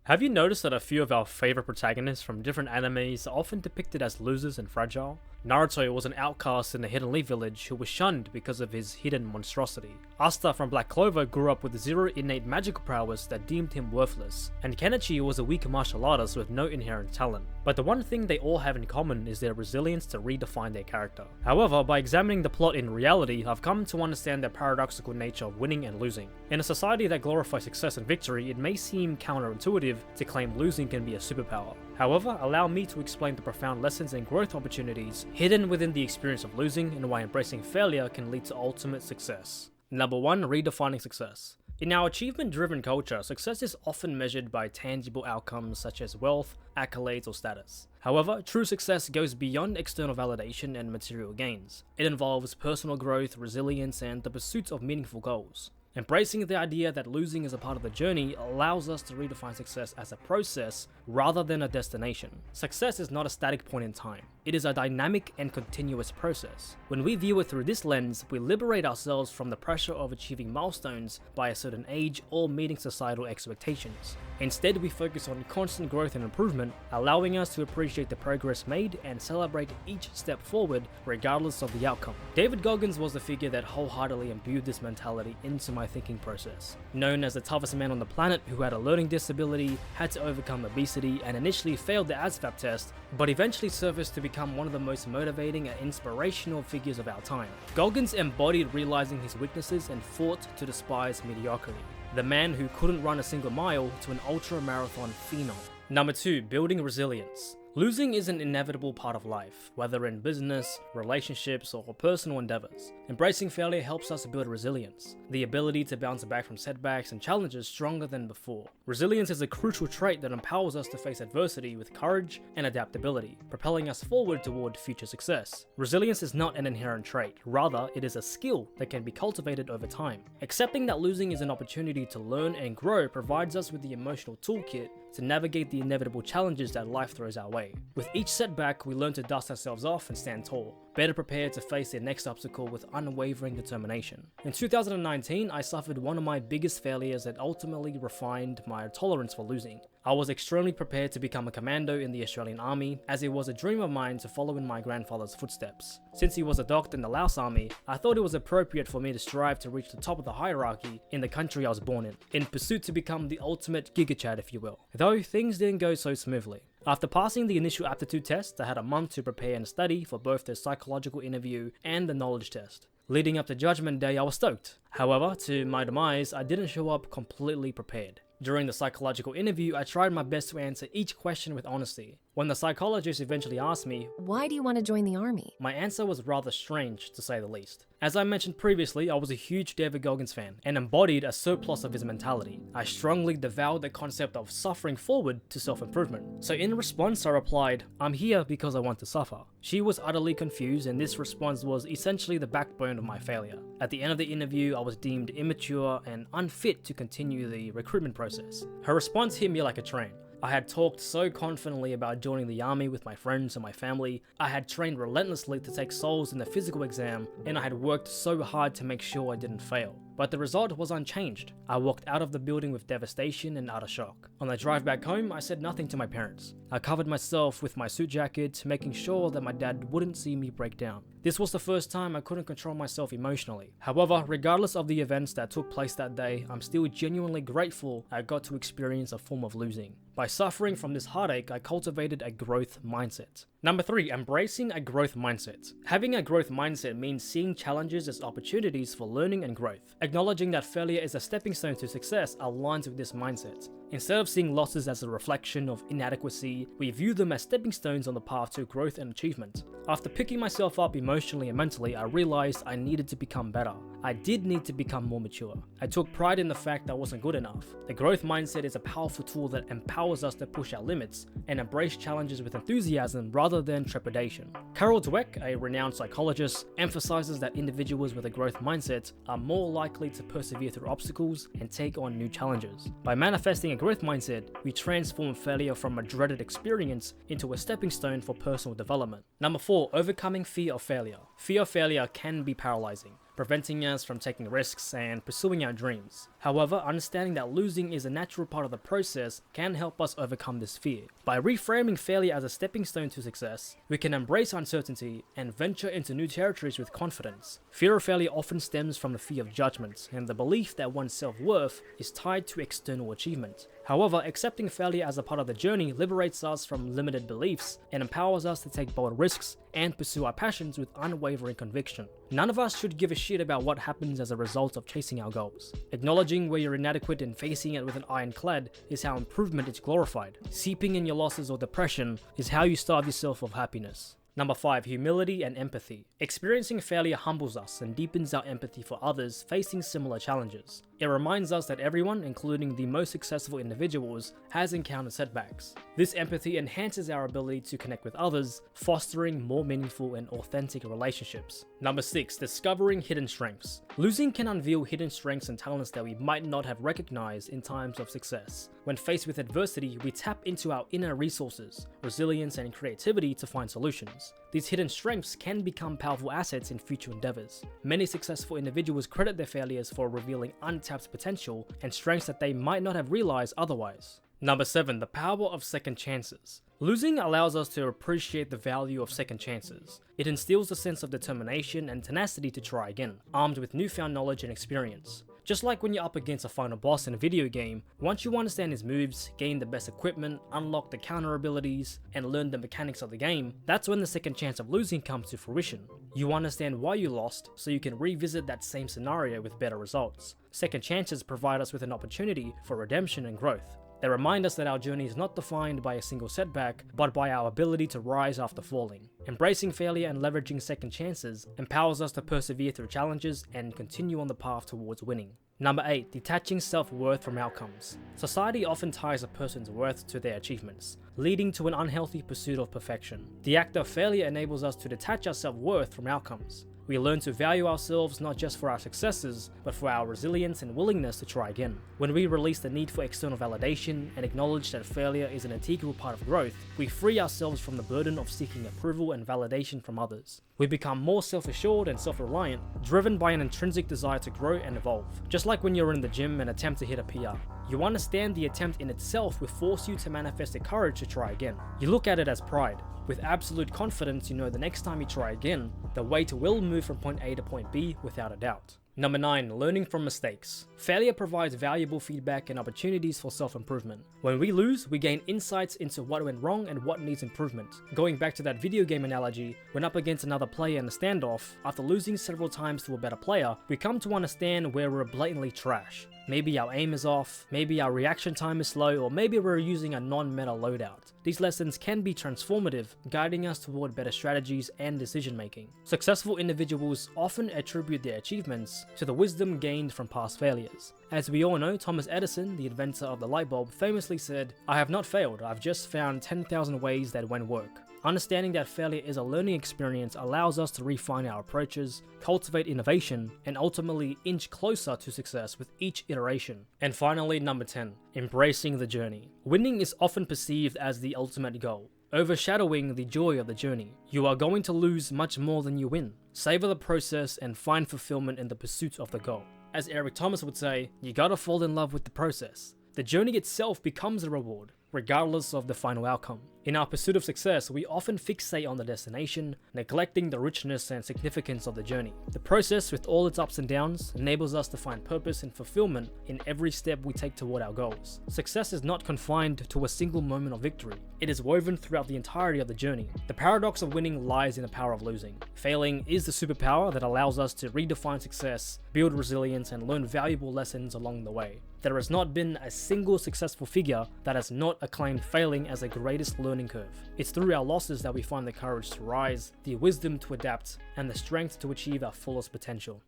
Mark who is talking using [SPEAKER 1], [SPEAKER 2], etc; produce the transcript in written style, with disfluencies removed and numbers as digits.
[SPEAKER 1] Have you noticed that a few of our favorite protagonists from different animes are often depicted as losers and fragile? Naruto was an outcast in a Hidden Leaf village who was shunned because of his hidden monstrosity. Asta from Black Clover grew up with zero innate magical prowess that deemed him worthless, and Kenichi was a weak martial artist with no inherent talent. But the one thing they all have in common is their resilience to redefine their character. However, by examining the plot in reality, I've come to understand the paradoxical nature of winning and losing. In a society that glorifies success and victory, it may seem counterintuitive to claim losing can be a superpower. However, allow me to explain the profound lessons and growth opportunities hidden within the experience of losing and why embracing failure can lead to ultimate success. Number 1. Redefining success. In our achievement-driven culture, success is often measured by tangible outcomes such as wealth, accolades, or status. However, true success goes beyond external validation and material gains. It involves personal growth, resilience, and the pursuit of meaningful goals. Embracing the idea that losing is a part of the journey allows us to redefine success as a process rather than a destination. Success is not a static point in time. It is a dynamic and continuous process. When we view it through this lens, we liberate ourselves from the pressure of achieving milestones by a certain age or meeting societal expectations. Instead, we focus on constant growth and improvement, allowing us to appreciate the progress made and celebrate each step forward regardless of the outcome. David Goggins was the figure that wholeheartedly imbued this mentality into my thinking process. Known as the toughest man on the planet who had a learning disability, had to overcome obesity, and initially failed the ASVAB test, but eventually surfaced to become one of the most motivating and inspirational figures of our time. Goggins embodied realizing his weaknesses and fought to despise mediocrity. The man who couldn't run a single mile to an ultra-marathon phenom. Number 2. Building resilience. Losing is an inevitable part of life, whether in business, relationships, or personal endeavors. Embracing failure helps us build resilience, the ability to bounce back from setbacks and challenges stronger than before. Resilience is a crucial trait that empowers us to face adversity with courage and adaptability, propelling us forward toward future success. Resilience is not an inherent trait, rather it is a skill that can be cultivated over time. Accepting that losing is an opportunity to learn and grow provides us with the emotional toolkit to navigate the inevitable challenges that life throws our way. With each setback, we learn to dust ourselves off and stand tall, better prepared to face the next obstacle with unwavering determination. In 2019, I suffered one of my biggest failures that ultimately refined my tolerance for losing. I was extremely prepared to become a commando in the Australian Army, as it was a dream of mine to follow in my grandfather's footsteps. Since he was a doctor in the Laos Army, I thought it was appropriate for me to strive to reach the top of the hierarchy in the country I was born in pursuit to become the ultimate gigachad, if you will. Though things didn't go so smoothly. After passing the initial aptitude test, I had a month to prepare and study for both the psychological interview and the knowledge test. Leading up to Judgment Day, I was stoked. However, to my demise, I didn't show up completely prepared. During the psychological interview, I tried my best to answer each question with honesty. When the psychologist eventually asked me,
[SPEAKER 2] "Why do you want to join the army?"
[SPEAKER 1] my answer was rather strange, to say the least. As I mentioned previously, I was a huge David Goggins fan, and embodied a surplus of his mentality. I strongly devoured the concept of suffering forward to self-improvement. So in response, I replied, "I'm here because I want to suffer." She was utterly confused, and this response was essentially the backbone of my failure. At the end of the interview, I was deemed immature and unfit to continue the recruitment process. Her response hit me like a train. I had talked so confidently about joining the army with my friends and my family. I had trained relentlessly to take souls in the physical exam, and I had worked so hard to make sure I didn't fail. But the result was unchanged. I walked out of the building with devastation and utter shock. On the drive back home, I said nothing to my parents. I covered myself with my suit jacket, making sure that my dad wouldn't see me break down. This was the first time I couldn't control myself emotionally. However, regardless of the events that took place that day, I'm still genuinely grateful I got to experience a form of losing. By suffering from this heartache, I cultivated a growth mindset. Number 3. Embracing a growth mindset. Having a growth mindset means seeing challenges as opportunities for learning and growth. Acknowledging that failure is a stepping stone to success aligns with this mindset. Instead of seeing losses as a reflection of inadequacy, we view them as stepping stones on the path to growth and achievement. After picking myself up emotionally and mentally, I realized I needed to become better. I did need to become more mature. I took pride in the fact that I wasn't good enough. The growth mindset is a powerful tool that empowers us to push our limits and embrace challenges with enthusiasm rather than trepidation. Carol Dweck, a renowned psychologist, emphasizes that individuals with a growth mindset are more likely to persevere through obstacles and take on new challenges. By manifesting a growth mindset, we transform failure from a dreaded experience into a stepping stone for personal development. Number 4. Overcoming fear of failure. Fear of failure can be paralyzing. preventing us from taking risks and pursuing our dreams. However, understanding that losing is a natural part of the process can help us overcome this fear. By reframing failure as a stepping stone to success, we can embrace uncertainty and venture into new territories with confidence. Fear of failure often stems from the fear of judgment and the belief that one's self-worth is tied to external achievement. However, accepting failure as a part of the journey liberates us from limited beliefs and empowers us to take bold risks and pursue our passions with unwavering conviction. None of us should give a shit about what happens as a result of chasing our goals. Acknowledging where you're inadequate and facing it with an ironclad is how improvement is glorified. Seeping in your losses or depression is how you starve yourself of happiness. Number 5. Humility and empathy. Experiencing failure humbles us and deepens our empathy for others facing similar challenges. It reminds us that everyone, including the most successful individuals, has encountered setbacks. This empathy enhances our ability to connect with others, fostering more meaningful and authentic relationships. Number 6. Discovering hidden strengths. Losing can unveil hidden strengths and talents that we might not have recognized in times of success. When faced with adversity, we tap into our inner resources, resilience, and creativity to find solutions. These hidden strengths can become powerful assets in future endeavors. Many successful individuals credit their failures for revealing untapped potential and strengths that they might not have realized otherwise. Number 7. The power of second chances. Losing allows us to appreciate the value of second chances. It instills a sense of determination and tenacity to try again, armed with newfound knowledge and experience. Just like when you're up against a final boss in a video game, once you understand his moves, gain the best equipment, unlock the counter abilities, and learn the mechanics of the game, that's when the second chance of losing comes to fruition. You understand why you lost, so you can revisit that same scenario with better results. Second chances provide us with an opportunity for redemption and growth. They remind us that our journey is not defined by a single setback, but by our ability to rise after falling. Embracing failure and leveraging second chances empowers us to persevere through challenges and continue on the path towards winning. Number 8. Detaching self-worth from outcomes. Society often ties a person's worth to their achievements, leading to an unhealthy pursuit of perfection. The act of failure enables us to detach our self-worth from outcomes. We learn to value ourselves not just for our successes, but for our resilience and willingness to try again. When we release the need for external validation and acknowledge that failure is an integral part of growth, we free ourselves from the burden of seeking approval and validation from others. We become more self-assured and self-reliant, driven by an intrinsic desire to grow and evolve. Just like when you're in the gym and attempt to hit a PR. You understand the attempt in itself will force you to manifest the courage to try again. You look at it as pride. With absolute confidence, you know the next time you try again, the weight will move from point A to point B without a doubt. Number 9. Learning from mistakes. Failure provides valuable feedback and opportunities for self-improvement. When we lose, we gain insights into what went wrong and what needs improvement. Going back to that video game analogy, when up against another player in a standoff, after losing several times to a better player, we come to understand where we're blatantly trash. Maybe our aim is off, maybe our reaction time is slow, or maybe we're using a non-meta loadout. These lessons can be transformative, guiding us toward better strategies and decision making. Successful individuals often attribute their achievements to the wisdom gained from past failures. As we all know, Thomas Edison, the inventor of the light bulb, famously said, "I have not failed, I've just found 10,000 ways that won't work." Understanding that failure is a learning experience allows us to refine our approaches, cultivate innovation, and ultimately inch closer to success with each iteration. And finally, number 10, embracing the journey. Winning is often perceived as the ultimate goal, overshadowing the joy of the journey. You are going to lose much more than you win. Savor the process and find fulfillment in the pursuit of the goal. As Eric Thomas would say, you gotta fall in love with the process. The journey itself becomes a reward, regardless of the final outcome. In our pursuit of success, we often fixate on the destination, neglecting the richness and significance of the journey. The process, with all its ups and downs, enables us to find purpose and fulfillment in every step we take toward our goals. Success is not confined to a single moment of victory. It is woven throughout the entirety of the journey. The paradox of winning lies in the power of losing. Failing is the superpower that allows us to redefine success, build resilience, and learn valuable lessons along the way. There has not been a single successful figure that has not acclaimed failing as the greatest learning curve. It's through our losses that we find the courage to rise, the wisdom to adapt, and the strength to achieve our fullest potential.